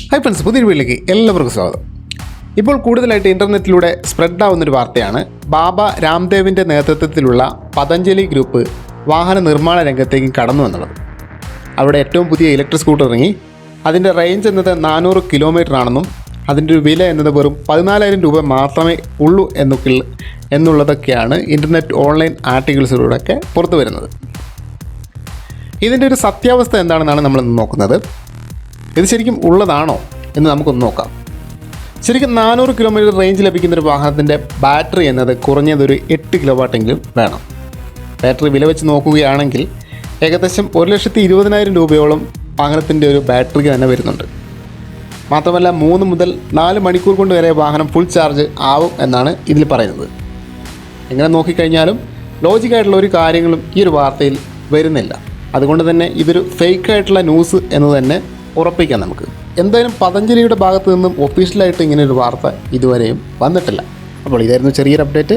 Hi friends, പുതിയൊരു വീട്ടിലേക്ക് എല്ലാവർക്കും സ്വാഗതം. ഇപ്പോൾ കൂടുതലായിട്ട് ഇൻ്റർനെറ്റിലൂടെ സ്പ്രെഡ് ആവുന്നൊരു വാർത്തയാണ് ബാബ രാംദേവിൻ്റെ നേതൃത്വത്തിലുള്ള പതഞ്ജലി ഗ്രൂപ്പ് വാഹന നിർമ്മാണ രംഗത്തേക്ക് കടന്നു എന്നുള്ളത്. അവിടെ ഏറ്റവും പുതിയ ഇലക്ട്രിക് സ്കൂട്ടർ ഇറങ്ങി. അതിൻ്റെ റേഞ്ച് എന്നത് 400 കിലോമീറ്റർ ആണെന്നും അതിൻ്റെ ഒരു വില എന്നത് വെറും 14,000 രൂപ മാത്രമേ ഉള്ളൂ എന്നുള്ളതൊക്കെയാണ് ഇൻ്റർനെറ്റ് ഓൺലൈൻ ആർട്ടിക്കിൾസിലൂടെയൊക്കെ പുറത്തു വരുന്നത്. ഇതിൻ്റെ ഒരു സത്യാവസ്ഥ എന്താണെന്നാണ് നമ്മളിന്ന് നോക്കുന്നത്. ഇത് ശരിക്കും ഉള്ളതാണോ എന്ന് നമുക്കൊന്ന് നോക്കാം. ശരിക്കും 400 കിലോമീറ്റർ റേഞ്ച് ലഭിക്കുന്നൊരു വാഹനത്തിൻ്റെ ബാറ്ററി എന്നത് കുറഞ്ഞതൊരു 8 കിലോ വാട്ടെങ്കിലും വേണം. ബാറ്ററി വില വെച്ച് നോക്കുകയാണെങ്കിൽ ഏകദേശം 1,20,000 രൂപയോളം വാഹനത്തിൻ്റെ ഒരു ബാറ്ററിക്ക് തന്നെ വരുന്നുണ്ട്. മാത്രമല്ല 3 മുതൽ 4 മണിക്കൂർ കൊണ്ട് വരെ വാഹനം ഫുൾ ചാർജ് ആവും എന്നാണ് ഇതിൽ പറയുന്നത്. എങ്ങനെ നോക്കിക്കഴിഞ്ഞാലും ലോജിക്കായിട്ടുള്ള ഒരു കാര്യങ്ങളും ഈ ഒരു വാർത്തയിൽ വരുന്നില്ല. അതുകൊണ്ട് തന്നെ ഇതൊരു ഫേക്കായിട്ടുള്ള ന്യൂസ് എന്ന് തന്നെ ഉറപ്പിക്കാം നമുക്ക്. എന്തായാലും പതഞ്ജലിയുടെ ഭാഗത്തു നിന്നും ഒഫീഷ്യലായിട്ട് ഇങ്ങനെയൊരു വാർത്ത ഇതുവരെയും വന്നിട്ടില്ല. അപ്പോൾ ഇതായിരുന്നു ചെറിയൊരു അപ്ഡേറ്റ്.